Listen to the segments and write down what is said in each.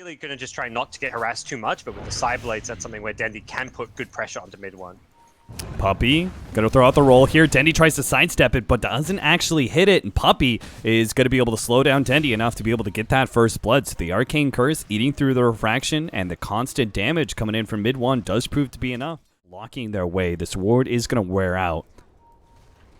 Ideally, going to just try not to get harassed too much, but with the side blades, that's something where Dendi can put good pressure onto mid-1. Puppey gonna throw out the roll here. Dendi tries to sidestep it, but doesn't actually hit it. And Puppey is gonna be able to slow down Dendi enough to be able to get that first blood. So the Arcane Curse eating through the refraction and the constant damage coming in from mid-1 does prove to be enough. Locking their way. This ward is gonna wear out.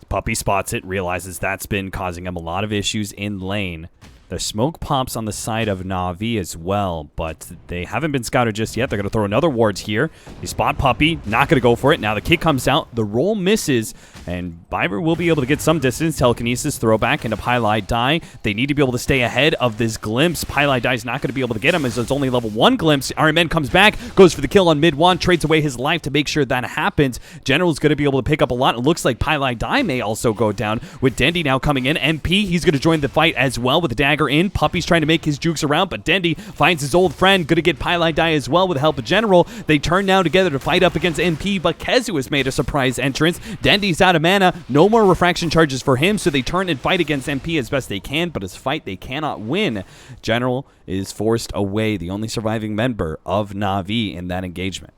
Puppey spots it, realizes that's been causing him a lot of issues in lane. The smoke pops on the side of Na'Vi as well, but they haven't been scouted just yet. They're going to throw another ward here. They spot Puppey, not going to go for it. Now the kick comes out, the roll misses, and biver will be able to get some distance. Telekinesis, throwback into Pieliedie. They need to be able to stay ahead of this glimpse. Pieliedie is not going to be able to get him as it's only level 1 glimpse. RMN comes back, goes for the kill on mid-1, trades away his life to make sure that happens. GeneRaL's going to be able to pick up a lot. It looks like Pieliedie may also go down with Dendi now coming in. MP, he's going to join the fight as well with the dagger in. Puppey's trying to make his jukes around, but Dendi finds his old friend. Gonna get Pieliedie as well with the help of GeneRaL. They turn now together to fight up against MP, but KheZu has made a surprise entrance. Dendi's out of mana. No more refraction charges for him, so they turn and fight against MP as best they can, but as fight they cannot win. GeneRaL is forced away, the only surviving member of Na'Vi in that engagement.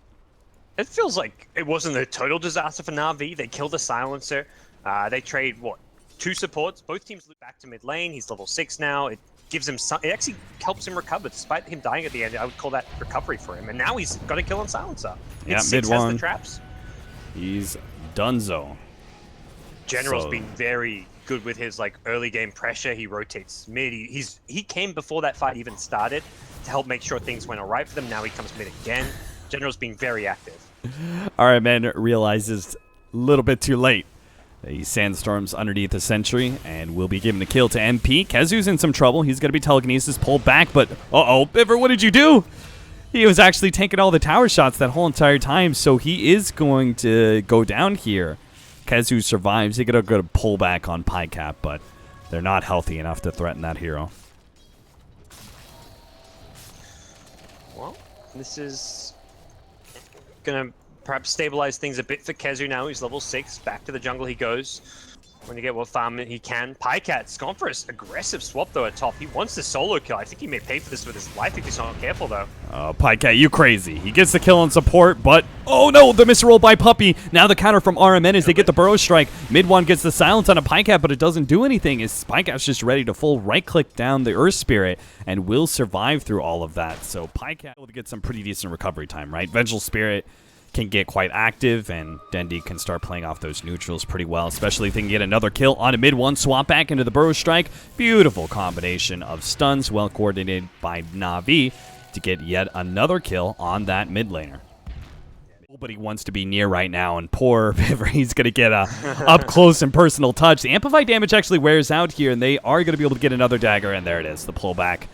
It feels like it wasn't a total disaster for Na'Vi. They killed the silencer. They trade, what, 2 supports? Both teams loop back to mid lane. He's level 6 now. It gives him some, it actually helps him recover despite him dying at the end. I would call that recovery for him. And now he's got a kill on silencer. Yeah, mid-1 has the traps. He's donezo. GeneRaL's been very good with his like early game pressure. He rotates mid. He came before that fight even started to help make sure things went all right for them. Now he comes mid again. GeneRaL's been very active. RMN realizes a little bit too late. He sandstorms underneath the sentry and will be giving the kill to MP. KheZu's in some trouble. He's going to be telekinesis pulled back, but uh-oh, Biver, what did you do? He was actually taking all the tower shots that whole entire time, so he is going to go down here. KheZu survives. He's going to pull back on Vi.Pajkatt, but they're not healthy enough to threaten that hero. Well, this is going to perhaps stabilize things a bit for KheZu now. He's level 6. Back to the jungle he goes. Going to get what farm he can. Vi.Pajkatt's gone for an aggressive swap, though, at top. He wants the solo kill. I think he may pay for this with his life if he's not careful, though. Oh, Vi.Pajkatt, you crazy. He gets the kill on support, but... oh, no! The misroll by Puppey. Now the counter from RMN as they get the burrow strike. Mid-1 gets the silence on a Vi.Pajkatt, but it doesn't do anything. As Vi.Pajkatt's just ready to full right-click down the Earth Spirit and will survive through all of that. So Vi.Pajkatt will get some pretty decent recovery time, right? Vengeful Spirit can get quite active, and Dendi can start playing off those neutrals pretty well, especially if they can get another kill on a mid-1, swap back into the burrow strike. Beautiful combination of stuns, well coordinated by Na'Vi to get yet another kill on that mid laner. Nobody wants to be near right now, and poor Biver, he's going to get a up close and personal touch. The amplified damage actually wears out here, and they are going to be able to get another dagger, and there it is, the pullback,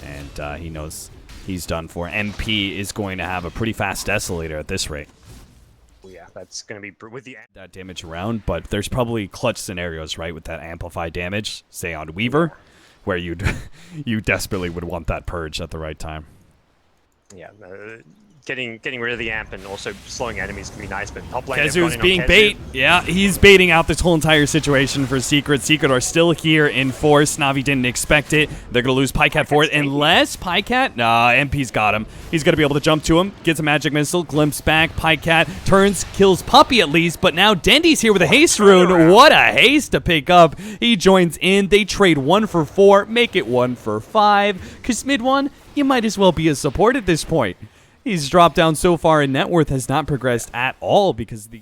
and he knows he's done for. MP is going to have a pretty fast Desolator at this rate. Yeah, that's going to be with the that damage around, but there's probably clutch scenarios, right, with that amplified damage, say on Weaver, where you desperately would want that purge at the right time. Yeah, getting rid of the amp and also slowing enemies can be nice, but top lane... KheZu's being bait. Yeah, he's baiting out this whole entire situation for Secret. Secret are still here in force. Na'Vi didn't expect it. They're going to lose Vi.Pajkatt for it. Unless Vi.Pajkatt... nah, MP's got him. He's going to be able to jump to him, gets a magic missile, glimpse back. Vi.Pajkatt turns, kills Puppey at least, but now Dendi's here with a haste rune. What a haste to pick up. He joins in. They trade 1 for 4, make it 1 for 5. Because mid-1, you might as well be a support at this point. He's dropped down so far, and net worth has not progressed at all because the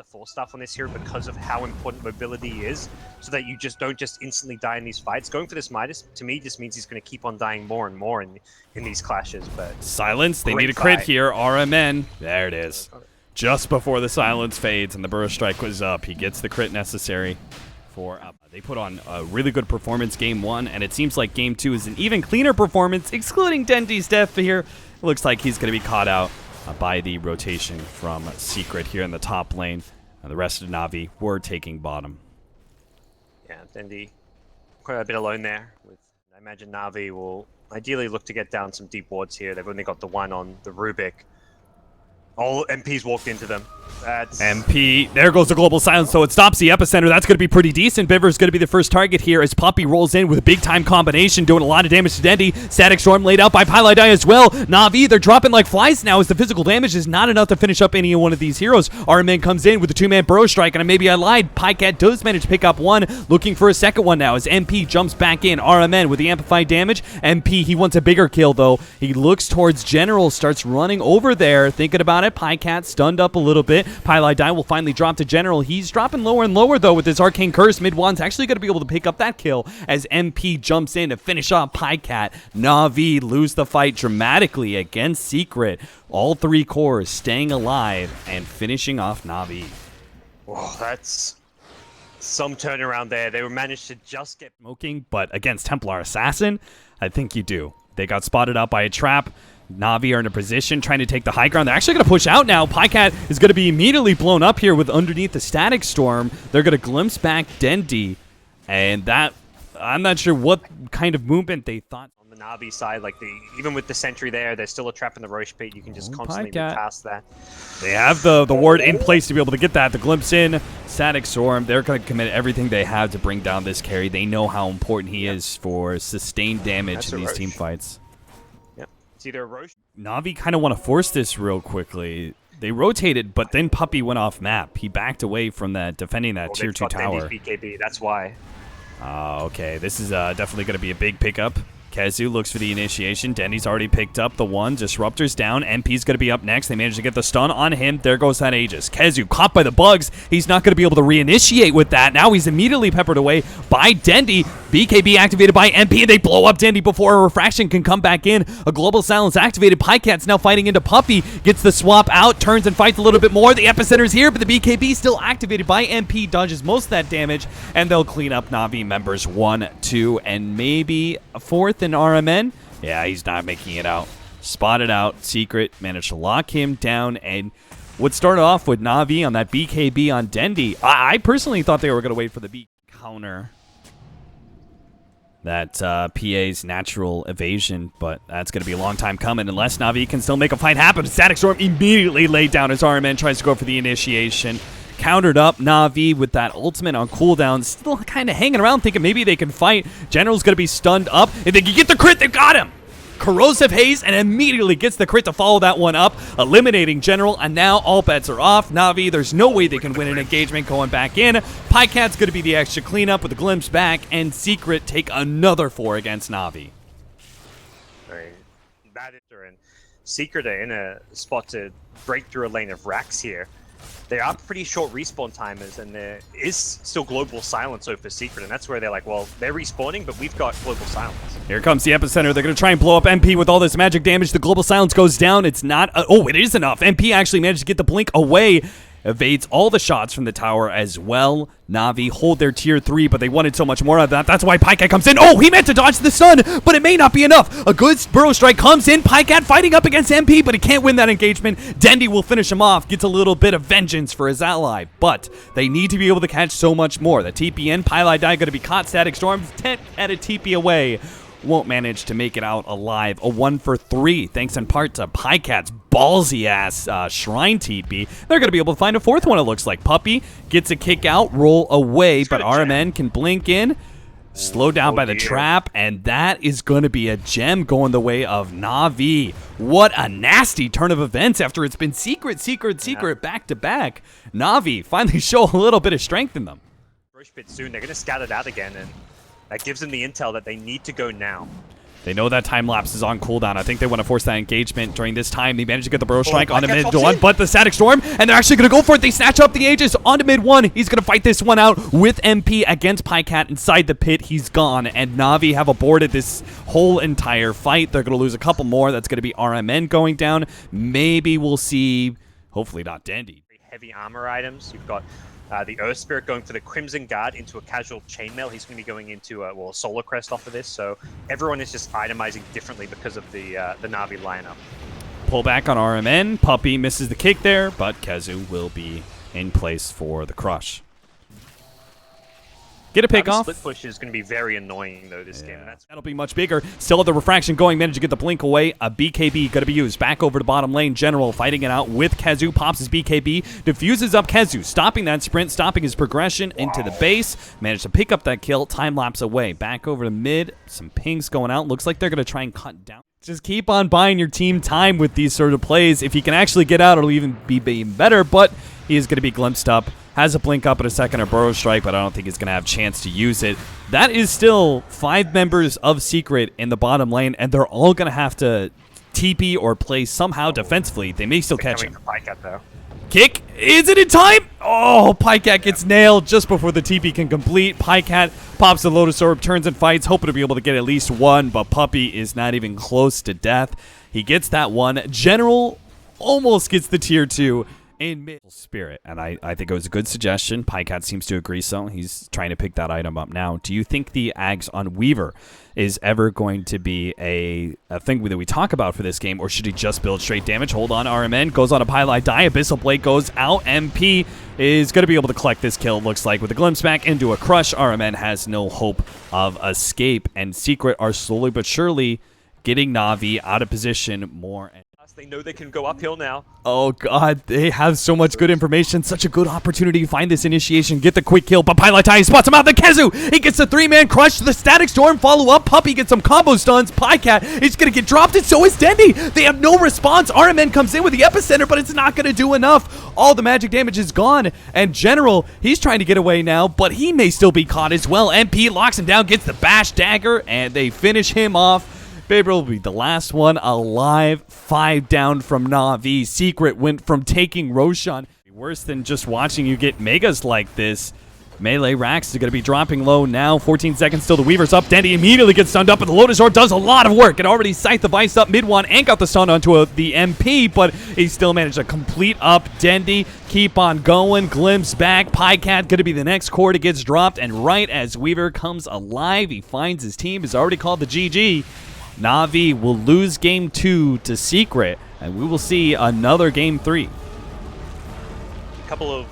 full stuff on this here because of how important mobility is, so that you just don't just instantly die in these fights. Going for this Midas, to me, just means he's going to keep on dying more and more in these clashes. But silence, they need a crit here. RMN, there it is. Just before the silence fades and the burrow strike was up, he gets the crit necessary for they put on a really good performance game 1, and it seems like game 2 is an even cleaner performance, excluding Dendi's death here. It looks like he's going to be caught out by the rotation from Secret here in the top lane. And the rest of Na'Vi were taking bottom. Yeah, Dendi quite a bit alone there. I imagine Na'Vi will ideally look to get down some deep wards here. They've only got the one on the Rubik. All MPs walked into them. That's... MP, there goes the global silence, so it stops the epicenter. That's going to be pretty decent. Vi.Biver is going to be the first target here as Puppey rolls in with a big-time combination, doing a lot of damage to Dendi. Static Storm laid out by Vi.Pajkatt as well. Navi, they're dropping like flies now as the physical damage is not enough to finish up any one of these heroes. RMN comes in with a two-man burrow strike, and maybe I lied. Pajkatt does manage to pick up one, looking for a second one now as MP jumps back in. RMN with the amplified damage. MP, he wants a bigger kill, though. He looks towards GeneRaL, starts running over there, thinking about it. Pajkatt stunned up a little bit. Vi.Pajkatt will finally drop to GeneRaL. He's dropping lower and lower, though, with his Arcane Curse. MidOne's actually going to be able to pick up that kill as MP jumps in to finish off Pajkatt. Navi lose the fight dramatically against Secret. All three cores staying alive and finishing off Navi. Oh, that's some turnaround there. They managed to just get... Smoking, but against Templar Assassin, I think you do. They got spotted out by a trap. Navi are in a position trying to take the high ground. They're actually going to push out now. Pajkatt is going to be immediately blown up here with underneath the Static Storm. They're going to glimpse back Dendi. And that, I'm not sure what kind of movement they thought. On the Navi side, like even with the sentry there, there's still a trap in the Roche pit. You can just constantly move past that. They have the ward in place to be able to get that. The glimpse in, Static Storm. They're going to commit everything they have to bring down this carry. They know how important he is for sustained damage in these team fights. It's either a Roche. Navi kind of want to force this real quickly. They rotated, but then Puppey went off map. He backed away from that, defending that tier 2 tower. BKB, that's why. Okay, this is definitely going to be a big pickup. KheZu looks for the initiation. Dendi's already picked up the one. Disruptor's down. MP's going to be up next. They managed to get the stun on him. There goes that Aegis. KheZu caught by the bugs. He's not going to be able to reinitiate with that. Now he's immediately peppered away by Dendi. BKB activated by MP. They blow up Dendi before a refraction can come back in. A global silence activated. Pajkatt's now fighting into Puppey. Gets the swap out. Turns and fights a little bit more. The epicenter's here, but the BKB still activated by MP. Dodges most of that damage, and they'll clean up Navi members 1, 2, and maybe a fourth in RMN. Yeah, he's not making it out. Spotted out. Secret managed to lock him down, and what started off with Navi on that BKB on Dendi, I personally thought they were going to wait for the B counter. That PA's natural evasion, but that's going to be a long time coming unless Navi can still make a fight happen. Static Storm immediately laid down as RMN tries to go for the initiation. Countered up Navi with that ultimate on cooldown, still kind of hanging around thinking maybe they can fight. GeneRaL's going to be stunned up. If they can get the crit, they've got him! Corrosive Haze, and immediately gets the crit to follow that one up, eliminating GeneRaL, and now all bets are off. Navi, there's no way they can win an engagement going back in. Pajkatt's going to be the extra cleanup with a glimpse back, and Secret take another 4 against Navi. Right. That is, and Secret are in a spot to break through a lane of racks here. They are pretty short respawn timers, and there is still global silence over Secret, and that's where they're like, well, they're respawning, but we've got global silence. Here comes the epicenter. They're going to try and blow up MP with all this magic damage. The global silence goes down. It's not... oh, it is enough. MP actually managed to get the blink away. Evades all the shots from the tower as well. Navi hold their tier 3, but they wanted so much more of that. That's why Pajkatt comes in. Oh, he meant to dodge the stun, but it may not be enough. A good burrow strike comes in. Pajkatt fighting up against MP, but he can't win that engagement. Dendi will finish him off. Gets a little bit of vengeance for his ally, but they need to be able to catch so much more. The TPN, Vi.Pajkatt going to be caught. Static Storm, 10 at a TP away. Won't manage to make it out alive. A 1 for 3, thanks in part to Pajkatt's ballsy-ass Shrine TP. They're going to be able to find a fourth one, it looks like. Puppey gets a kick out, roll away, but RMN can blink in. Slowed down by the trap, and that is going to be a gem going the way of Navi. What a nasty turn of events after it's been Secret, back-to-back. Navi finally show a little bit of strength in them. Roche pit soon, they're going to scout it out again, and that gives them the intel that they need to go now. They know that time lapse is on cooldown. I think they want to force that engagement during this time. They managed to get the burrow strike onto MidOne, but the Static Storm, and they're actually going to go for it. They snatch up the Aegis onto MidOne. He's going to fight this one out with MP against Pajkatt inside the pit. He's gone, and Navi have aborted this whole entire fight. They're going to lose a couple more. That's going to be RMN going down. Maybe we'll see, hopefully not Dendi. Heavy armor items. You've got the Earth Spirit going for the Crimson Guard into a casual chainmail. He's going to be going into a Solar Crest off of this. So everyone is just itemizing differently because of the Navi lineup. Pull back on RMN. Puppey misses the kick there, but KheZu will be in place for the crush. Get a pick off. Split push is going to be very annoying, though, this game. And That'll be much bigger. Still have the refraction going. Managed to get the blink away. A BKB going to be used. Back over to bottom lane. GeneRaL fighting it out with KheZu. Pops his BKB. Diffuses up KheZu. Stopping that sprint. Stopping his progression into the base. Managed to pick up that kill. Time lapse away. Back over to mid. Some pings going out. Looks like they're going to try and cut down. Just keep on buying your team time with these sort of plays. If he can actually get out, it'll even be better. But he is going to be glimpsed up. Has a blink up in a second or burrow strike, but I don't think he's going to have a chance to use it. That is still 5 members of Secret in the bottom lane, and they're all going to have to TP or play somehow defensively. They may still catch him. Pajkatt, though. Kick. Is it in time? Oh, Pajkatt gets nailed just before the TP can complete. Pajkatt pops the Lotus Orb, turns and fights, hoping to be able to get at least one, but Puppey is not even close to death. He gets that one. GeneRaL almost gets the tier 2. In mid spirit, and I think it was a good suggestion. Pajkatt seems to agree so. He's trying to pick that item up now. Do you think the Ags on Weaver is ever going to be a thing that we talk about for this game, or should he just build straight damage? Hold on, RMN goes on a pieliedie. Abyssal Blade goes out. MP is going to be able to collect this kill, looks like, with a glimpse back into a crush. RMN has no hope of escape, and Secret are slowly but surely getting Na'Vi out of position more. They know they can go uphill now. Oh, God. They have so much good information. Such a good opportunity to find this initiation. Get the quick kill. But pieliedie spots him out. The KheZu. He gets the 3-man crush. The Static Storm follow up. Puppey gets some combo stuns. Pajkatt is going to get dropped, and so is Dendi. They have no response. RMN comes in with the epicenter, but it's not going to do enough. All the magic damage is gone. And GeneRaL, he's trying to get away now, but he may still be caught as well. MP locks him down, gets the bash dagger, and they finish him off. Vi.Biver will be the last one alive. 5 down from Na'Vi. Secret went from taking Roshan. Worse than just watching you get megas like this. Melee racks are going to be dropping low now. 14 seconds till the Weaver's up. Dendi immediately gets stunned up, and the Lotus Orb does a lot of work. It already scythed the Vice up MidOne and got the stun onto the MP, but he still managed to complete up Dendi. Keep on going. Glimpse back. Pajkatt going to be the next core that gets dropped, and right as Weaver comes alive, he finds his team is already called the GG. Na'Vi will lose game 2 to Secret, and we will see another game 3. A couple of